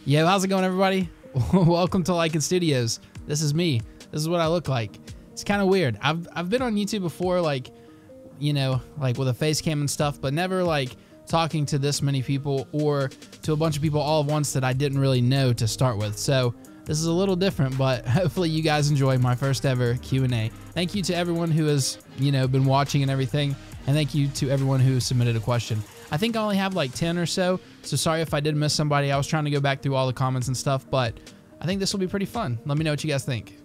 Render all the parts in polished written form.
Yo, how's it going, everybody? Welcome to Lycan Studios. This is me. This is what I look like. It's kind of weird. I've been on YouTube before, like, you know, like with a face cam and stuff, but never like talking to this many people or to a bunch of people all at once that I didn't really know to start with. So this is a little different, but hopefully you guys enjoy my first ever Q&A. Thank you to everyone who has, you know, been watching and everything. And thank you to everyone who submitted a question. I think I only have like 10 or so sorry if I did miss somebody. I was trying to go back through all the comments and stuff, but I think this will be pretty fun. Let me know what you guys think.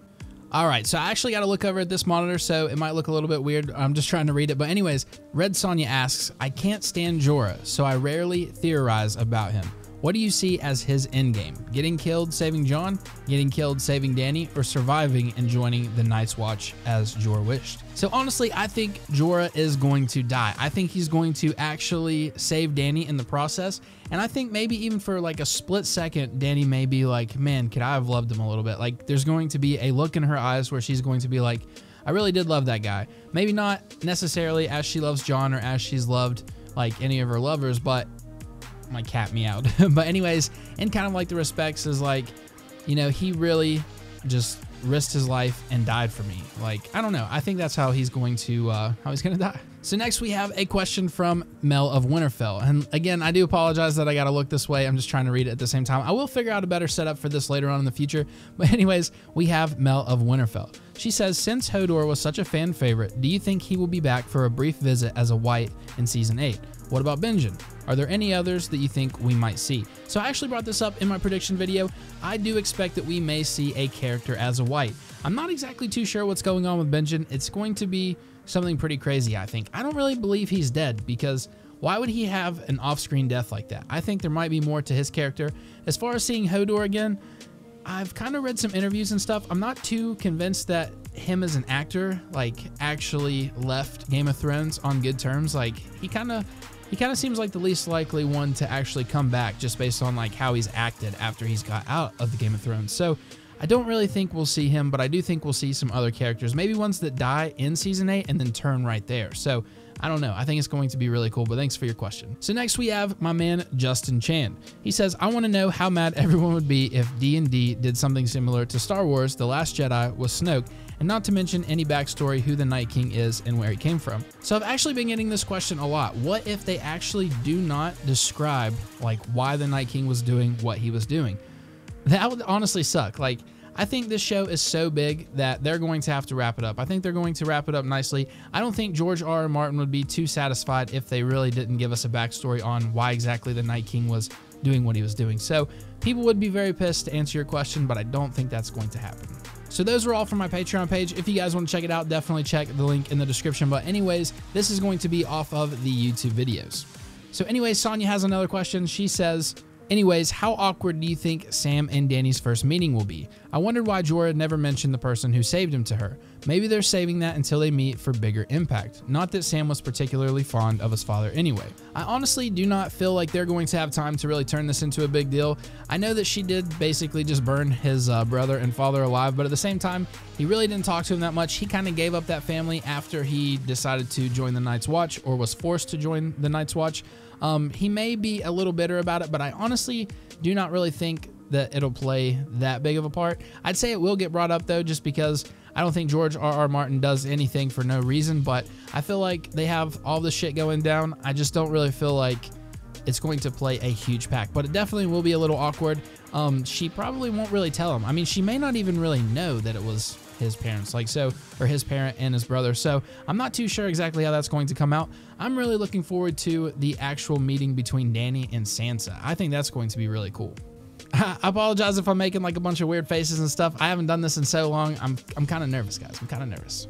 All right, so I actually got to look over at this monitor, so it might look a little bit weird. I'm just trying to read it. But anyways, Red Sonya asks, I can't stand Jorah, so I rarely theorize about him. What do you see as his endgame? Getting killed, saving Jon? Getting killed, saving Dany? Or surviving and joining the Night's Watch as Jorah wished? So honestly, I think Jorah is going to die. I think he's going to actually save Dany in the process. And I think maybe even for like a split second, Dany may be like, man, could I have loved him a little bit? Like there's going to be a look in her eyes where she's going to be like, I really did love that guy. Maybe not necessarily as she loves Jon or as she's loved like any of her lovers, but my cat meowed. But anyways, and kind of like the respects is like, you know, he really just risked his life and died for me. Like, I don't know. I think that's how he's going to die. So next we have a question from Mel of Winterfell. And again, I do apologize that I got to look this way. I'm just trying to read it at the same time. I will figure out a better setup for this later on in the future. But anyways, we have Mel of Winterfell. She says, since Hodor was such a fan favorite, do you think he will be back for a brief visit as a White in season 8? What about Benjen? Are there any others that you think we might see? So I actually brought this up in my prediction video. I do expect that we may see a character as a White. I'm not exactly too sure what's going on with Benjen. It's going to be something pretty crazy, I think. I don't really believe he's dead because why would he have an off-screen death like that? I think there might be more to his character. As far as seeing Hodor again, I've kind of read some interviews and stuff. I'm not too convinced that him as an actor, like, actually left Game of Thrones on good terms. Like, he kind of seems like the least likely one to actually come back just based on like how he's acted after he's got out of the Game of Thrones. So I don't really think we'll see him, but I do think we'll see some other characters, maybe ones that die in season 8 and then turn right there. So I don't know. I think it's going to be really cool, but thanks for your question. So next we have my man, Justin Chan. He says, I want to know how mad everyone would be if D&D did something similar to Star Wars The Last Jedi with Snoke, and not to mention any backstory who the Night King is and where he came from. So I've actually been getting this question a lot. What if they actually do not describe like why the Night King was doing what he was doing? That would honestly suck. Like, I think this show is so big that they're going to have to wrap it up. I think they're going to wrap it up nicely. I don't think George R.R. Martin would be too satisfied if they really didn't give us a backstory on why exactly the Night King was doing what he was doing. So people would be very pissed to answer your question, but I don't think that's going to happen. So those are all from my Patreon page. If you guys want to check it out, definitely check the link in the description. But anyways, this is going to be off of the YouTube videos. So anyways, Sonya has another question. She says, anyways, how awkward do you think Sam and Dany's first meeting will be? I wondered why Jorah never mentioned the person who saved him to her. Maybe they're saving that until they meet for bigger impact. Not that Sam was particularly fond of his father anyway. I honestly do not feel like they're going to have time to really turn this into a big deal. I know that she did basically just burn his brother and father alive, but at the same time, he really didn't talk to him that much. He kind of gave up that family after he decided to join the Night's Watch, or was forced to join the Night's Watch. He may be a little bitter about it, but I honestly do not really think that it'll play that big of a part. I'd say it will get brought up though, just because I don't think George R.R. Martin does anything for no reason, but I feel like they have all this shit going down. I just don't really feel like it's going to play a huge pack, but it definitely will be a little awkward. She probably won't really tell him. I mean, she may not even really know that it was his parents, like so, or his parent and his brother. So I'm not too sure exactly how that's going to come out. I'm really looking forward to the actual meeting between Dany and Sansa. I think that's going to be really cool. I apologize if I'm making like a bunch of weird faces and stuff. I haven't done this in so long. I'm kind of nervous, guys. I'm kind of nervous.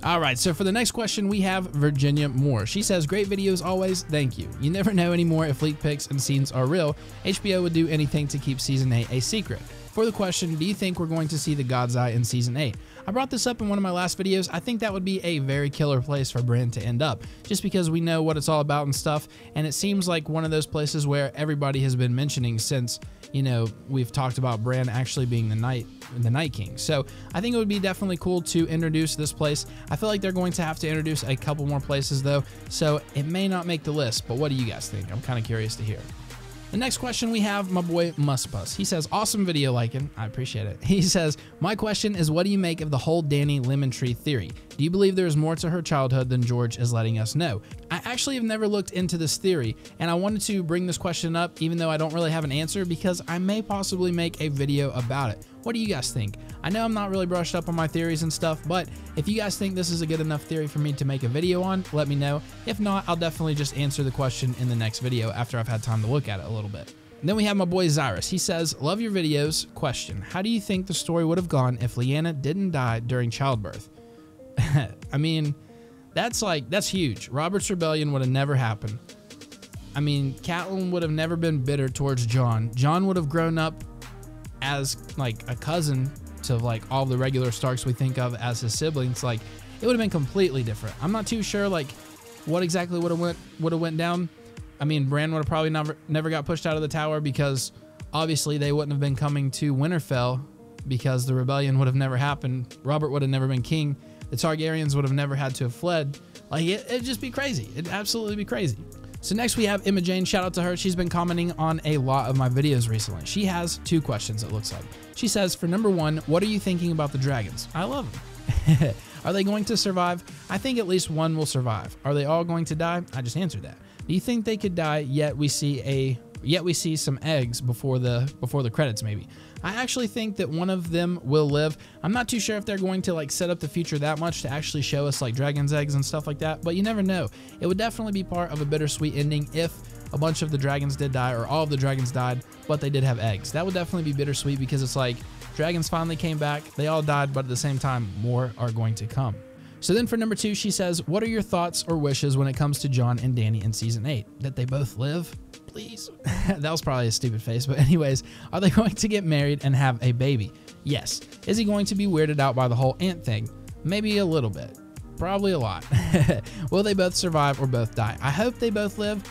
All right, so for the next question, we have Virginia Moore. She says, great videos always, thank you. You never know anymore if leak pics and scenes are real. HBO would do anything to keep season 8 a secret. For the question, do you think we're going to see the God's Eye in season 8? I brought this up in one of my last videos. I think that would be a very killer place for Bran to end up, just because we know what it's all about and stuff, and it seems like one of those places where everybody has been mentioning since, you know, we've talked about Bran actually being the Night King. So I think it would be definitely cool to introduce this place. I feel like they're going to have to introduce a couple more places though, so it may not make the list, but what do you guys think? I'm kind of curious to hear. The next question we have, my boy Muspus. He says, awesome video, Lycan. I appreciate it. He says, my question is, what do you make of the whole Danny Lemon Tree theory? Do you believe there is more to her childhood than George is letting us know? I actually have never looked into this theory, and I wanted to bring this question up even though I don't really have an answer because I may possibly make a video about it. What do you guys think? I know I'm not really brushed up on my theories and stuff, but if you guys think this is a good enough theory for me to make a video on, let me know. If not, I'll definitely just answer the question in the next video after I've had time to look at it a little bit. And then we have my boy Zyrus. He says, love your videos. Question, how do you think the story would have gone if Lyanna didn't die during childbirth? I mean, that's huge. Robert's rebellion would have never happened. I mean, Catelyn would have never been bitter towards Jon. Jon would have grown up as like a cousin to like all the regular Starks we think of as his siblings. Like, it would have been completely different. I'm not too sure like what exactly would have went down. I mean, Bran would have probably never got pushed out of the tower because obviously they wouldn't have been coming to Winterfell because the rebellion would have never happened. Robert would have never been king. The Targaryens would have never had to have fled. Like, it'd just be crazy. It'd absolutely be crazy. So next we have Emma Jane. Shout out to her. She's been commenting on a lot of my videos recently. She has 2 questions, it looks like. She says, for number 1, what are you thinking about the dragons? I love them. Are they going to survive? I think at least one will survive. Are they all going to die? I just answered that. Do you think they could die yet we see some eggs before the credits maybe? I actually think that one of them will live. I'm not too sure if they're going to like set up the future that much to actually show us like dragon's eggs and stuff like that, but you never know. It would definitely be part of a bittersweet ending if a bunch of the dragons did die or all of the dragons died, but they did have eggs. That would definitely be bittersweet because it's like dragons finally came back, they all died, but at the same time, more are going to come. So then for number 2, she says, what are your thoughts or wishes when it comes to Jon and Dany in season 8? That they both live? Please. That was probably a stupid face, but anyways, are they going to get married and have a baby? Yes. Is he going to be weirded out by the whole ant thing? Maybe a little bit. Probably a lot. Will they both survive or both die? I hope they both live.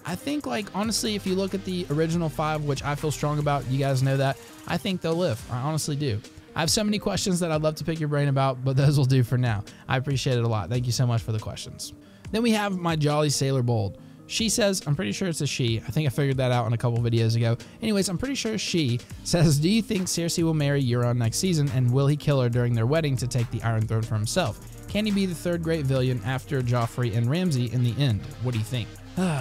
I think, like, honestly, if you look at the original 5, which I feel strong about, you guys know that, I think they'll live. I honestly do. I have so many questions that I'd love to pick your brain about, but those will do for now. I appreciate it a lot. Thank you so much for the questions. Then we have my Jolly Sailor Bold. She says, I'm pretty sure it's a she. I think I figured that out in a couple videos ago. Anyways, I'm pretty sure she says, do you think Cersei will marry Euron next season, and will he kill her during their wedding to take the Iron Throne for himself? Can he be the 3rd great villain after Joffrey and Ramsay in the end? What do you think?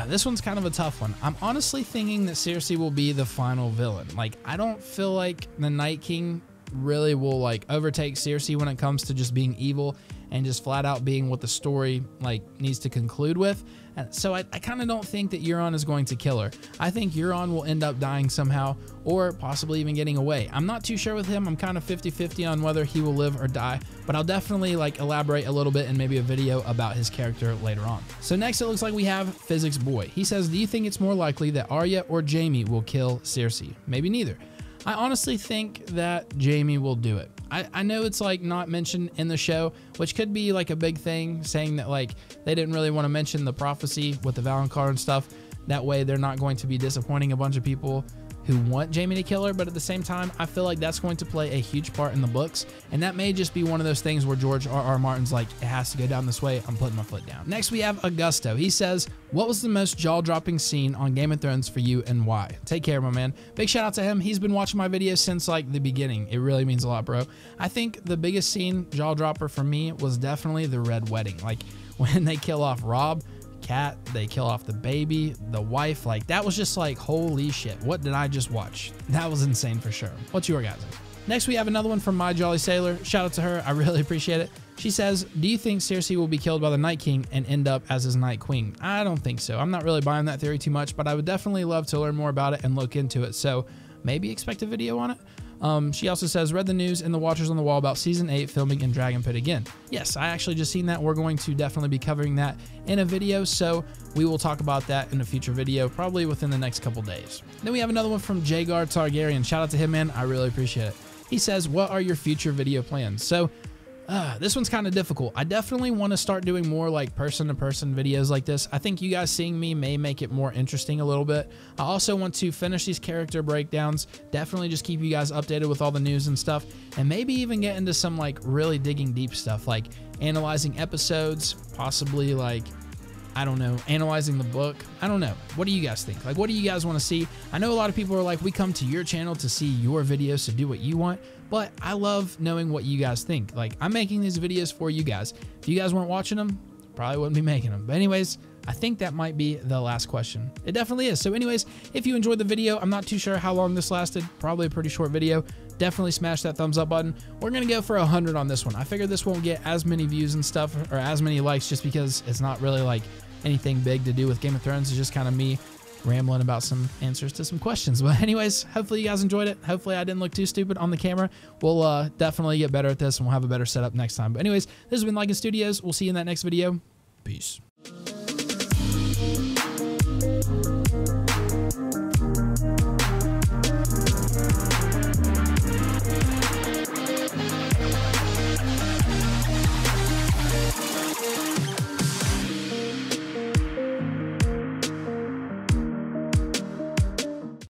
This one's kind of a tough one. I'm honestly thinking that Cersei will be the final villain. Like, I don't feel like the Night King really will like overtake Cersei when it comes to just being evil and just flat out being what the story like needs to conclude with. And so I kind of don't think that Euron is going to kill her. I think Euron will end up dying somehow or possibly even getting away. I'm not too sure with him. I'm kind of 50-50 on whether he will live or die, but I'll definitely like elaborate a little bit in maybe a video about his character later on. So next it looks like we have Physics Boy. He says, do you think it's more likely that Arya or Jaime will kill Cersei? Maybe neither. I honestly think that Jaime will do it. I know it's like not mentioned in the show, which could be like a big thing, saying that like they didn't really want to mention the prophecy with the Valonqar and stuff. That way they're not going to be disappointing a bunch of people who want Jaime to kill her, but at the same time, I feel like that's going to play a huge part in the books, and that may just be one of those things where George R.R. Martin's like, it has to go down this way, I'm putting my foot down. Next, we have Augusto. He says, what was the most jaw-dropping scene on Game of Thrones for you and why? Take care, my man. Big shout out to him. He's been watching my videos since like the beginning. It really means a lot, bro. I think the biggest scene, jaw-dropper for me, was definitely the Red Wedding. Like, when they kill off Robb, Cat, they kill off the baby, the wife, like that was just like, holy shit, what did I just watch? That was insane for sure. What's your guys'? Next, we have another one from My Jolly Sailor. Shout out to her. I really appreciate it. She says, do you think Cersei will be killed by the Night King and end up as his Night Queen? I don't think so. I'm not really buying that theory too much, but I would definitely love to learn more about it and look into it. So maybe expect a video on it. She also says, read the news in the Watchers on the Wall about Season 8 filming in Dragon Pit again. Yes, I actually just seen that. We're going to definitely be covering that in a video, so we will talk about that in a future video, probably within the next couple days. Then we have another one from Jagar Targaryen. Shout out to him, man. I really appreciate it. He says, what are your future video plans? So, this one's kind of difficult. I definitely want to start doing more like person-to-person videos like this. I think you guys seeing me may make it more interesting a little bit. I also want to finish these character breakdowns, definitely just keep you guys updated with all the news and stuff, and maybe even get into some like really digging deep stuff, like analyzing episodes, possibly like I don't know, analyzing the book. I don't know. What do you guys think? Like, what do you guys want to see? I know a lot of people are like, we come to your channel to see your videos, to do what you want, but I love knowing what you guys think. Like, I'm making these videos for you guys. If you guys weren't watching them, probably wouldn't be making them. But anyways, I think that might be the last question. It definitely is. So anyways, if you enjoyed the video, I'm not too sure how long this lasted. Probably a pretty short video. Definitely smash that thumbs up button. We're going to go for 100 on this one. I figured this won't get as many views and stuff, or as many likes, just because it's not really like anything big to do with Game of Thrones. It's just kind of me rambling about some answers to some questions. But anyways, hopefully you guys enjoyed it. Hopefully I didn't look too stupid on the camera. We'll definitely get better at this, and we'll have a better setup next time. But anyways, this has been Lycan Studios. We'll see you in that next video. Peace.